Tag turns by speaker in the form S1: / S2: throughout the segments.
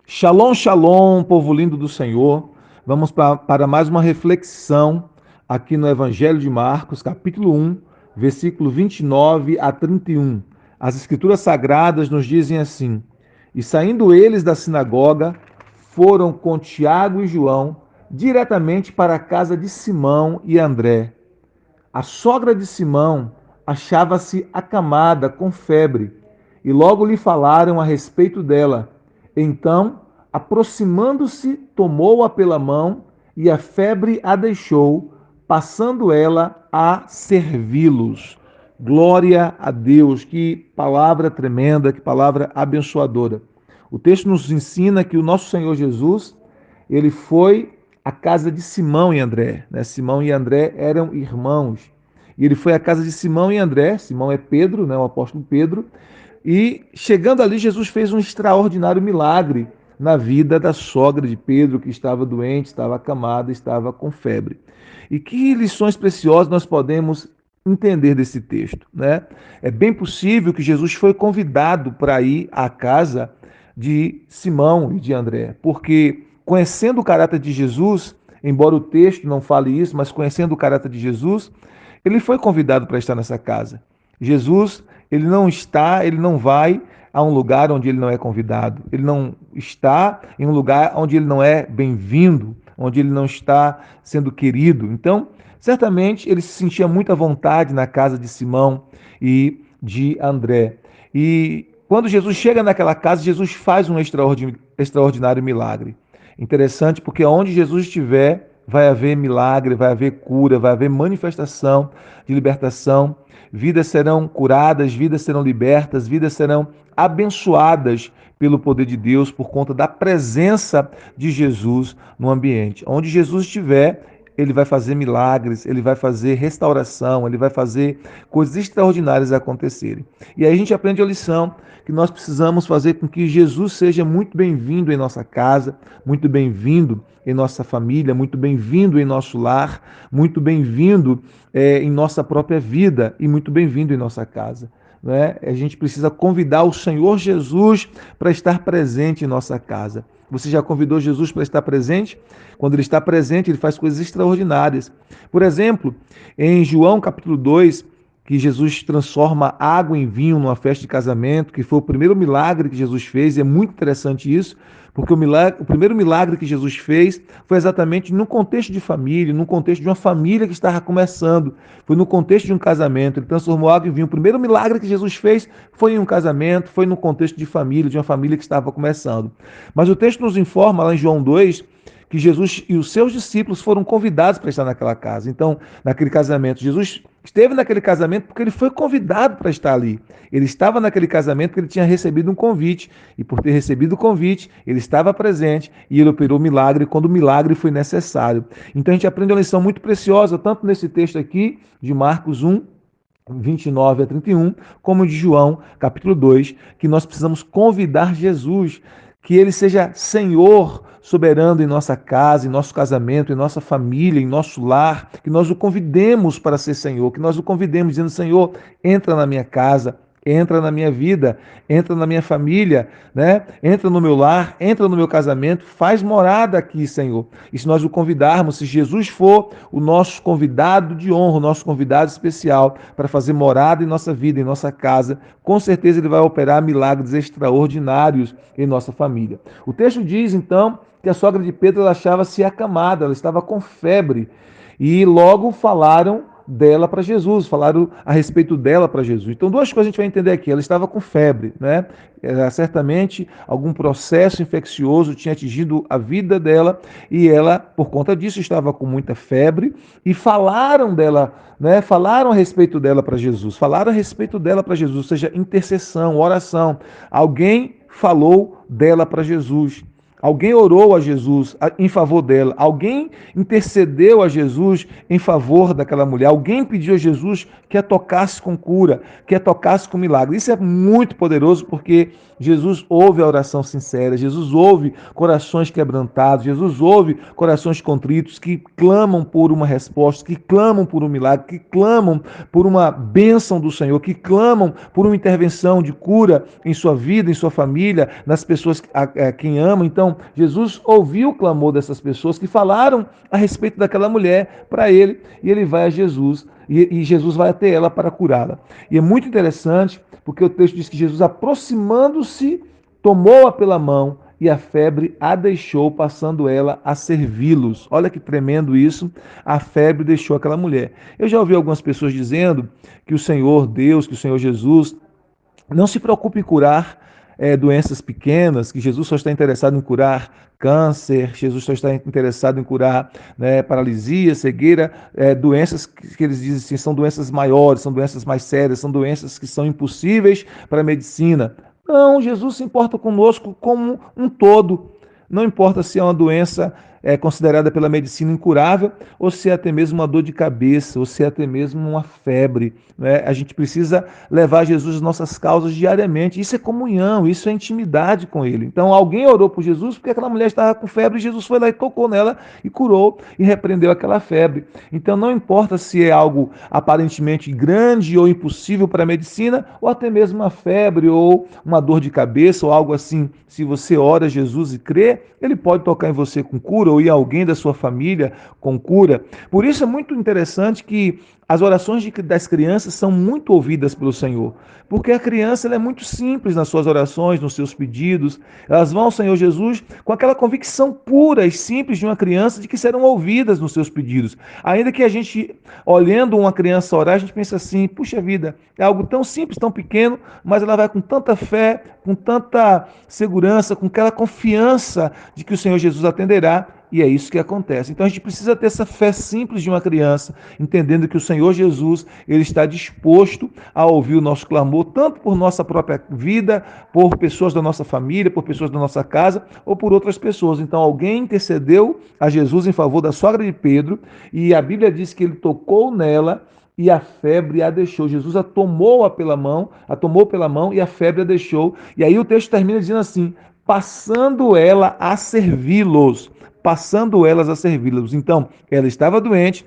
S1: Shalom, shalom, povo lindo do Senhor. Vamos para mais uma reflexão aqui no Evangelho de Marcos, capítulo 1, versículo 29 a 31. As Escrituras Sagradas nos dizem assim: E saindo eles da sinagoga, foram com Tiago e João diretamente para a casa de Simão e André. A sogra de Simão achava-se acamada com febre, e logo lhe falaram a respeito dela. Então, aproximando-se, tomou-a pela mão, e a febre a deixou, passando ela a servi-los. Glória a Deus, que palavra tremenda, que palavra abençoadora. O texto nos ensina que o nosso Senhor Jesus, ele foi à casa de Simão e André, né? Simão e André eram irmãos. E ele foi à casa de Simão e André. Simão é Pedro, né? O apóstolo Pedro. E chegando ali, Jesus fez um extraordinário milagre na vida da sogra de Pedro, que estava doente, estava acamada, estava com febre. E que lições preciosas nós podemos entender desse texto, né? É bem possível que Jesus foi convidado para ir à casa de Simão e de André, porque conhecendo o caráter de Jesus, embora o texto não fale isso, mas conhecendo o caráter de Jesus, ele foi convidado para estar nessa casa. Jesus, ele não vai a um lugar onde ele não é convidado. Ele não está em um lugar onde ele não é bem-vindo, onde ele não está sendo querido. Então, certamente ele se sentia muita vontade na casa de Simão e de André. E quando Jesus chega naquela casa, Jesus faz um extraordinário milagre. Interessante porque onde Jesus estiver, vai haver milagre, vai haver cura, vai haver manifestação de libertação. Vidas serão curadas, vidas serão libertas, vidas serão abençoadas pelo poder de Deus por conta da presença de Jesus no ambiente. Onde Jesus estiver, ele vai fazer milagres, ele vai fazer restauração, ele vai fazer coisas extraordinárias acontecerem. E aí a gente aprende a lição que nós precisamos fazer com que Jesus seja muito bem-vindo em nossa casa, muito bem-vindo em nossa família, muito bem-vindo em nosso lar, muito bem-vindo em nossa própria vida e muito bem-vindo em nossa casa. Né? A gente precisa convidar o Senhor Jesus para estar presente em nossa casa. Você já convidou Jesus para estar presente? Quando ele está presente, ele faz coisas extraordinárias. Por exemplo, em João capítulo 2, que Jesus transforma água em vinho numa festa de casamento, que foi o primeiro milagre que Jesus fez, e é muito interessante isso, porque o primeiro milagre que Jesus fez foi exatamente no contexto de família, no contexto de uma família que estava começando, foi no contexto de um casamento, ele transformou água em vinho. O primeiro milagre que Jesus fez foi em um casamento, foi no contexto de família, de uma família que estava começando. Mas o texto nos informa, lá em João 2, que Jesus e os seus discípulos foram convidados para estar naquela casa. Então, naquele casamento, Jesus esteve naquele casamento porque ele foi convidado para estar ali. Ele estava naquele casamento porque ele tinha recebido um convite, e por ter recebido o convite, ele estava presente e ele operou o milagre quando o milagre foi necessário. Então a gente aprende uma lição muito preciosa, tanto nesse texto aqui de Marcos 1, 29 a 31, como de João, capítulo 2, que nós precisamos convidar Jesus, que ele seja Senhor soberano em nossa casa, em nosso casamento, em nossa família, em nosso lar, que nós o convidemos para ser Senhor, que nós o convidemos dizendo: Senhor, entra na minha casa, entra na minha vida, entra na minha família, né? Entra no meu lar, entra no meu casamento, faz morada aqui, Senhor. E se nós o convidarmos, se Jesus for o nosso convidado de honra, o nosso convidado especial para fazer morada em nossa vida, em nossa casa, com certeza ele vai operar milagres extraordinários em nossa família. O texto diz, então, que a sogra de Pedro ela achava-se acamada, ela estava com febre. E logo falaram dela para Jesus, falaram a respeito dela para Jesus. Então, duas coisas a gente vai entender aqui. Ela estava com febre, né? Certamente algum processo infeccioso tinha atingido a vida dela e ela, por conta disso, estava com muita febre e falaram dela, né? Falaram a respeito dela para Jesus, falaram a respeito dela para Jesus, ou seja, intercessão, oração. Alguém falou dela para Jesus. Alguém orou a Jesus em favor dela. Alguém intercedeu a Jesus em favor daquela mulher. Alguém pediu a Jesus que a tocasse com cura, que a tocasse com milagre. Isso é muito poderoso porque Jesus ouve a oração sincera, Jesus ouve corações quebrantados, Jesus ouve corações contritos que clamam por uma resposta, que clamam por um milagre, que clamam por uma bênção do Senhor, que clamam por uma intervenção de cura em sua vida, em sua família, nas pessoas a quem ama. Então, Jesus ouviu o clamor dessas pessoas que falaram a respeito daquela mulher para ele, e ele vai a Jesus, e Jesus vai até ela para curá-la. E é muito interessante, porque o texto diz que Jesus, aproximando-se, tomou-a pela mão e a febre a deixou, passando ela a servi-los. Olha que tremendo isso, a febre deixou aquela mulher. Eu já ouvi algumas pessoas dizendo que o Senhor Deus, que o Senhor Jesus não se preocupe em curar doenças pequenas, que Jesus só está interessado em curar câncer, Jesus só está interessado em curar, né, paralisia, cegueira, doenças que eles dizem assim, são doenças maiores, são doenças mais sérias, são doenças que são impossíveis para a medicina. Não, Jesus se importa conosco como um todo. Não importa se é uma doença considerada pela medicina incurável, ou se é até mesmo uma dor de cabeça, ou se é até mesmo uma febre, né? A gente precisa levar Jesus às nossas causas diariamente. Isso é comunhão, isso é intimidade com Ele. Então, alguém orou por Jesus porque aquela mulher estava com febre, e Jesus foi lá e tocou nela e curou e repreendeu aquela febre. Então, não importa se é algo aparentemente grande ou impossível para a medicina, ou até mesmo uma febre ou uma dor de cabeça ou algo assim. Se você ora a Jesus e crê, Ele pode tocar em você com cura, ou em alguém da sua família com cura. Por isso é muito interessante que as orações das crianças são muito ouvidas pelo Senhor, porque a criança ela é muito simples nas suas orações, nos seus pedidos. Elas vão ao Senhor Jesus com aquela convicção pura e simples de uma criança de que serão ouvidas nos seus pedidos. Ainda que a gente, olhando uma criança orar, a gente pensa assim, puxa vida, é algo tão simples, tão pequeno, mas ela vai com tanta fé, com tanta segurança, com aquela confiança de que o Senhor Jesus atenderá. E é isso que acontece. Então a gente precisa ter essa fé simples de uma criança, entendendo que o Senhor Jesus, Ele está disposto a ouvir o nosso clamor, tanto por nossa própria vida, por pessoas da nossa família, por pessoas da nossa casa, ou por outras pessoas. Então alguém intercedeu a Jesus em favor da sogra de Pedro, e a Bíblia diz que Ele tocou nela, e a febre a deixou. Jesus a tomou pela mão e a febre a deixou. E aí o texto termina dizendo assim, passando ela a servi-los. Passando elas a servi-los. Então, ela estava doente,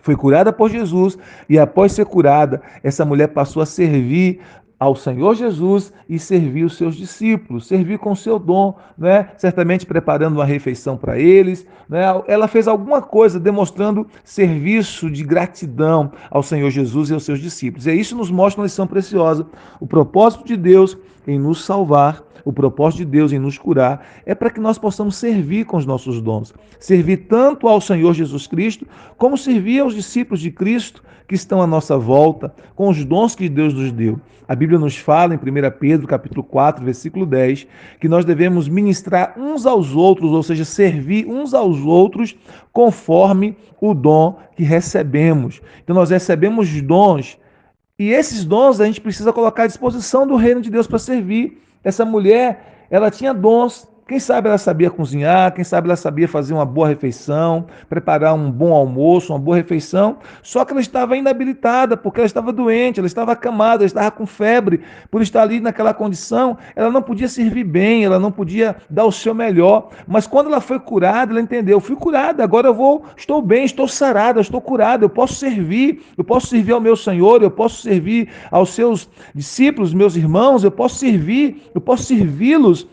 S1: foi curada por Jesus, e após ser curada, essa mulher passou a servir ao Senhor Jesus e servir os seus discípulos, servir com o seu dom, né? Certamente preparando uma refeição para eles, né? Ela fez alguma coisa demonstrando serviço de gratidão ao Senhor Jesus e aos seus discípulos. E isso nos mostra uma lição preciosa. O propósito de Deus em nos salvar, o propósito de Deus em nos curar, é para que nós possamos servir com os nossos dons. Servir tanto ao Senhor Jesus Cristo, como servir aos discípulos de Cristo que estão à nossa volta, com os dons que Deus nos deu. A Bíblia nos fala em 1 Pedro, capítulo 4, versículo 10, que nós devemos ministrar uns aos outros, ou seja, servir uns aos outros conforme o dom que recebemos. Então nós recebemos dons, e esses dons a gente precisa colocar à disposição do reino de Deus para servir. Essa mulher, ela tinha dons. Quem sabe ela sabia cozinhar, quem sabe ela sabia fazer uma boa refeição, preparar um bom almoço, uma boa refeição, só que ela estava inabilitada, porque ela estava doente, ela estava acamada, ela estava com febre, por estar ali naquela condição, ela não podia servir bem, ela não podia dar o seu melhor, mas quando ela foi curada, ela entendeu, fui curada, agora estou bem, estou sarada, estou curada, eu posso servir ao meu Senhor, eu posso servir aos seus discípulos, meus irmãos, eu posso servi-los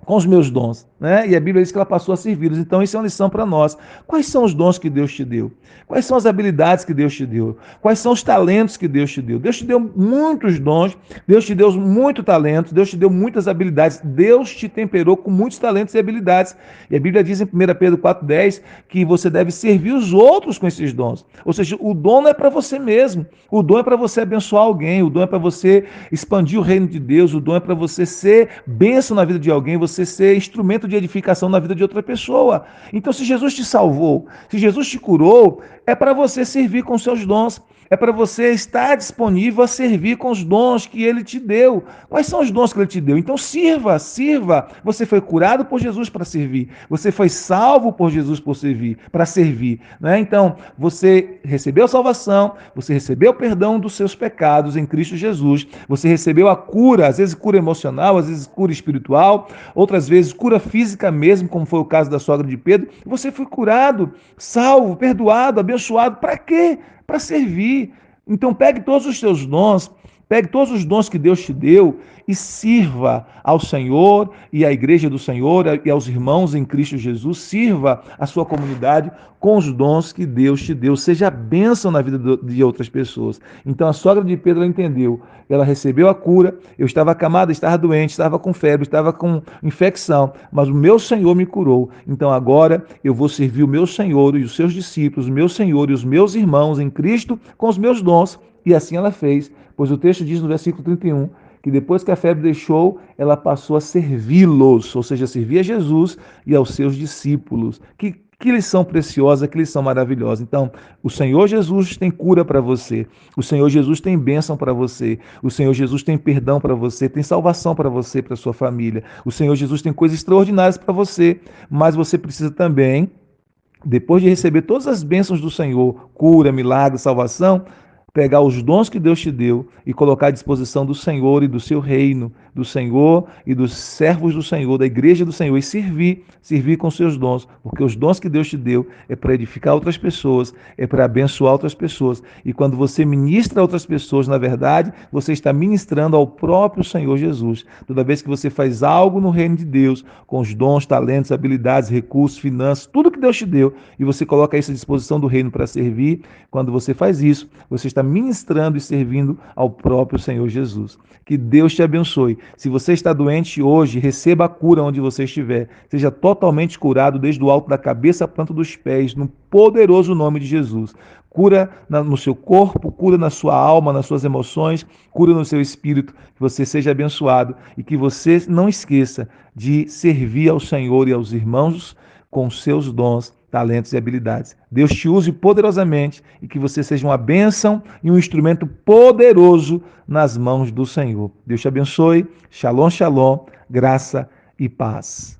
S1: com os meus dons, né? E a Bíblia diz que ela passou a servi-los. Então isso é uma lição para nós. Quais são os dons que Deus te deu? Quais são as habilidades que Deus te deu? Quais são os talentos que Deus te deu? Deus te deu muitos dons, Deus te deu muito talento, Deus te deu muitas habilidades, Deus te temperou com muitos talentos e habilidades. E a Bíblia diz em 1 Pedro 4,10 que você deve servir os outros com esses dons. Ou seja, o dom não é para você mesmo, o dom é para você abençoar alguém, o dom é para você expandir o reino de Deus, o dom é para você ser bênção na vida de alguém, você ser instrumento de edificação na vida de outra pessoa. Então, se Jesus te salvou, se Jesus te curou, é para você servir com seus dons, É para você estar disponível a servir com os dons que ele te deu. Quais são os dons que ele te deu? Então sirva, sirva. Você foi curado por Jesus para servir. Você foi salvo por Jesus por servir, para servir, né? Então, você recebeu a salvação, você recebeu o perdão dos seus pecados em Cristo Jesus. Você recebeu a cura, às vezes cura emocional, às vezes cura espiritual, outras vezes cura física mesmo, como foi o caso da sogra de Pedro. Você foi curado, salvo, perdoado, abençoado. Para quê? Para servir. Então pegue todos os seus dons, pegue todos os dons que Deus te deu e sirva ao Senhor e à igreja do Senhor e aos irmãos em Cristo Jesus. Sirva a sua comunidade com os dons que Deus te deu. Seja bênção na vida de outras pessoas. Então a sogra de Pedro entendeu. Ela recebeu a cura. Eu estava acamada, estava doente, estava com febre, estava com infecção, mas o meu Senhor me curou. Então agora eu vou servir o meu Senhor e os seus discípulos, o meu Senhor e os meus irmãos em Cristo com os meus dons. E assim ela fez, pois o texto diz no versículo 31 que depois que a febre deixou, ela passou a servi-los, ou seja, servir a Jesus e aos seus discípulos. Que lição preciosa, que lição maravilhosa. Então, o Senhor Jesus tem cura para você, o Senhor Jesus tem bênção para você, o Senhor Jesus tem perdão para você, tem salvação para você, para sua família. O Senhor Jesus tem coisas extraordinárias para você, mas você precisa também, depois de receber todas as bênçãos do Senhor, cura, milagre, salvação, pegar os dons que Deus te deu e colocar à disposição do Senhor e do seu reino, do Senhor e dos servos do Senhor, da igreja do Senhor, e servir com seus dons, porque os dons que Deus te deu é para edificar outras pessoas, é para abençoar outras pessoas. E quando você ministra a outras pessoas, na verdade, você está ministrando ao próprio Senhor Jesus. Toda vez que você faz algo no reino de Deus, com os dons, talentos, habilidades, recursos, finanças, tudo que Deus te deu, e você coloca isso à disposição do reino para servir, quando você faz isso, você está ministrando e servindo ao próprio Senhor Jesus. Que Deus te abençoe. Se você está doente hoje, receba a cura onde você estiver. Seja totalmente curado desde o alto da cabeça à planta dos pés, no poderoso nome de Jesus. Cura no seu corpo, cura na sua alma, nas suas emoções, cura no seu espírito. Que você seja abençoado e que você não esqueça de servir ao Senhor e aos irmãos com seus dons, talentos e habilidades. Deus te use poderosamente e que você seja uma bênção e um instrumento poderoso nas mãos do Senhor. Deus te abençoe. Shalom, shalom, graça e paz.